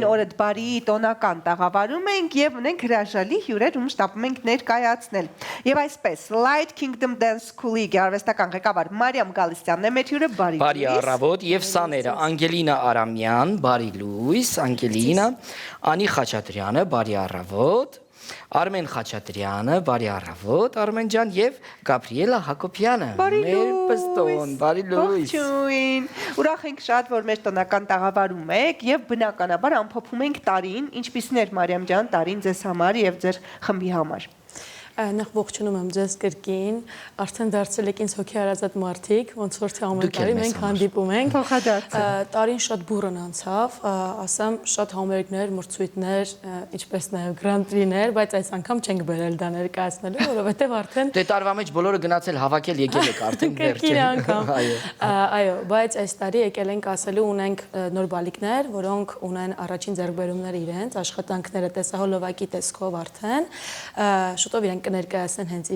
Նույն օրը բարի տոնական տաղավարում ենք եւ ունենք հրաշալի հյուրեր, ում շտապում ենք ներկայացնել։ Եվ այսպես Light Kingdom Dance School-ի գեղարվեստական ղեկավար Մարիամ Գալստյանն է մեր հյուրը, բարի առավոտ, եւ սաները Անգելինա Արամյան, բարի լույս, Անգելինա, Անի Խաչատրյանը, բարի առավոտ, Արմեն Խաչատրյանը, բարի առավոտ, Արմեն ջան եւ Գաբրիելա Հակոբյանը, մեր պստոն, բարի լույս։ Ողջույն։ Ուրախ ենք շատ, որ մեր տնական տաղավարում եք եւ բնականաբար ամփոփում ենք տարին, ինչպիսին էր Մարիամ ջան տարին ձեզ համար եւ ձեր խմբի համար։ Նախ ողջունում եմ ձեզ կրկին, արդեն դարձել եք ինձ հոգեհարազատ մարդիկ, ոնց որ թե ամեն տարի մենք հանդիպում ենք։ Տարին շատ բուռն անցավ, ասեմ շատ համերգներ, մրցույթներ, ինչպես նաև գրանտրիներ, բայց այս անգամ չենք բերել դա ներկայացնելու, որովհետև արդեն Դե տարվա մեջ բոլորը գնացել հավաքել եկել եք արդեն կրկին անգամ։ Այո, բայց այս տարի եկել ենք ասելու ունենք նոր բալիկներ, որոնք ունեն առաջին ձեռքբերումները իրենց, աշխատանքները տեսահոլովակի տեսքով արդեն, շուտով իրենք կներկայացնեն հենց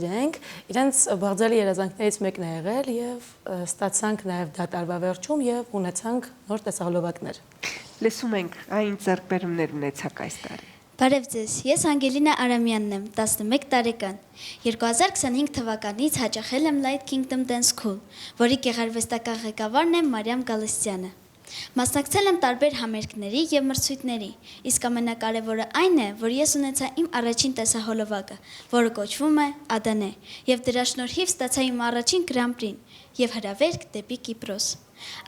իրենց բաղձալի երազանքներից մեկն է եղել եւ ստացանք նաեւ դա տարվա վերջում եւ ունեցանք նոր տեսահոլովակներ։ Լսում ենք այն ձեռքբերումներ ունեցաք այս տարի։ Բարև ձեզ, ես Անգելինա Արամյանն եմ, 11 տարեկան։ 2025 թվականից հաճախել եմ Light Kingdom Dance School, որի գեղարվեստական ղեկավարն է Մարիամ Գալստյանը։ Մասնակցել եմ տարբեր համերգների եւ մրցույթների, իսկ ամենակարևորը այն է, որ ես ունեցա իմ առաջին տեսահոլովակը, որը կոչվում է Ադանե, եւ դրա շնորհիվ ստացա իմ առաջին Գրանպրին եւ հրավերք դեպի Կիպրոս։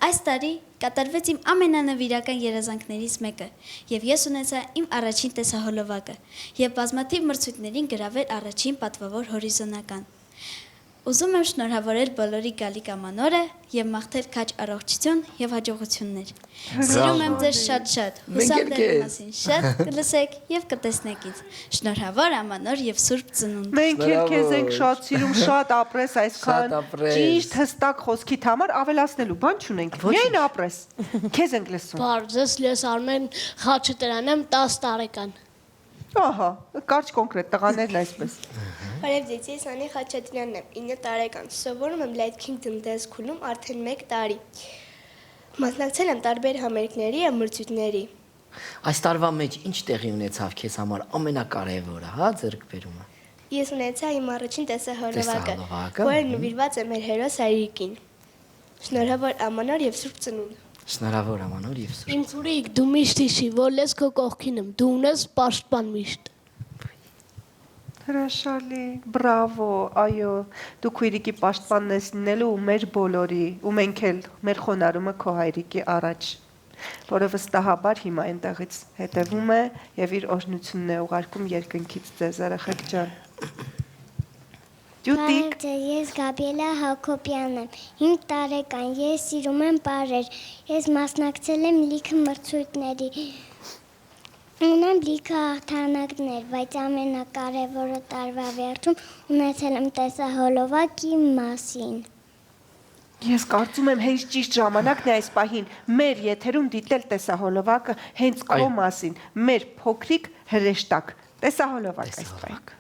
Այս տարի կատարվեց իմ ամենանվիրական երազանքներից մեկը, եւ ես ունեցա իմ առաջին տեսահոլովակը եւ բազմաթիվ մրցույթներին գրավել առաջին պատվավոր հորիզոնական։ Ուզում եմ շնորհավորել բոլորի գալիք ամանորը եւ մաղթել քաջ առողջություն եւ հաջողություններ։ Սիրում եմ ձեզ շատ-շատ, հուսամ դեռ մասին շատ կլսեք եւ կտեսնեք ինձ։ Շնորհավոր ամանոր եւ սուրբ ծնունդ։ Մենք էլ քեզ ենք շատ սիրում, շատ ապրես այսքան ճիշտ հստակ խոսքիդ համար ավելացնելու բան չունենք։ Միայն ապրես։ Քեզ ենք լսում։ Բարձես ես Արմեն Խաչատրյան եմ 10 տարեկան։ Ահա, կարճ կոնկրետ տղաներն այսպես։ Բարև ձեզ, ես Անի Խաչատրյանն եմ, 9 տարեկան, սովորում եմ Light Kingdom Dance School-ում արդեն 1 տարի։ Մասնակցել եմ տարբեր համերգների եւ մրցույթների։ Այս տարվա մեջ ինչ տեղի ունեցավ քեզ համար ամենակարևորը, հա, ձեռքբերումը։ Ես ունեցա իմ առաջին տեսահոլովակը, որը նվիրված է մեր հերոս Հայրիկին։ Շնորհավոր ամանոր եւ սուրբ ծնունդ։ Շնորհավոր ամանոր եւ սուրբ։ Իմ ծուրիկ դու միշտ հիշի, որ ես քո կողքին եմ, դու ունես պաշտպան միշտ։ Հրաշալի, բրավո, այո, դու քույրիկի պաշտպանն ես լինելու ու մեր բոլորի, ու մենք էլ մեր խոնարհումը քո հայրիկի առաջ, որը վստահաբար հիմա այնտեղից հետևում է եւ իր օրհնությունն է ուղարկում երկնքից ձեզ, երեխեք ջան։ Ջուտիկ, ես Գաբրիելա Հակոբյանն եմ, 5 տարեկան, ես սիրում եմ պարեր, ես մասնակցել եմ լիքը մրցույթների, ունեմ լիքը հաղթանակներ, բայց ամենակարևորը տարվա վերջում ունեցել եմ տեսահոլովակի մասին։ Ես կարծում եմ հենց ճիշտ ժամանակն է այս պահին մեր եթերում դիտել տեսահոլովակը հենց քո մասին, մեր փոքրիկ հրեշտակ, տեսահոլովակ այս պահին։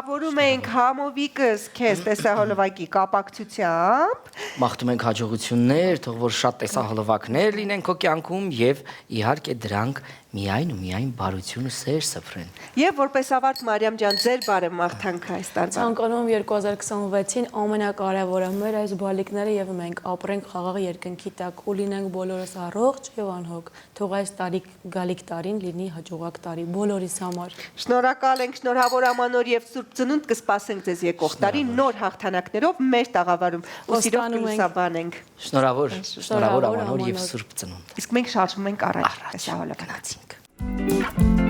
Շնորհավորում ենք համովիկս քեզ տեսահոլովակի կապակցությամբ։ Մաղթում ենք հաջողություններ, թող որ շատ տեսահոլովակներ լինեն քո կյանքում եւ իհարկե դրանք միայն ու միայն բարություն ու սեր սփռեն։ Եվ որպես ավարտ Մարիամ ջան, ձեր բարը մաղթանքը այս տարվա։ Ցանկանում 2026-ին ամենակարևորը մեր այս բալիկները եւ մենք ապրենք խաղաղ երկնքի տակ ու լինենք բոլորս առողջ եւ անհոգ։ Թող այս տարի գալիք տարին լինի հաջողակ տարի բոլորիս համար։ Շնորհակալ ենք, շնորհավոր ամանոր եւ Սուրբ Ծնունդ կսպասենք ձեզ եկող տարի նոր հաղթանակներով մեր տաղավարում ու սիրով կլուսաբանենք։ Շնորհավոր Ամանոր եւ Սուրբ Ծնունդ։ Իսկ մենք շարժվում ենք առաջ, տեսահոլովակ։ Գնացինք։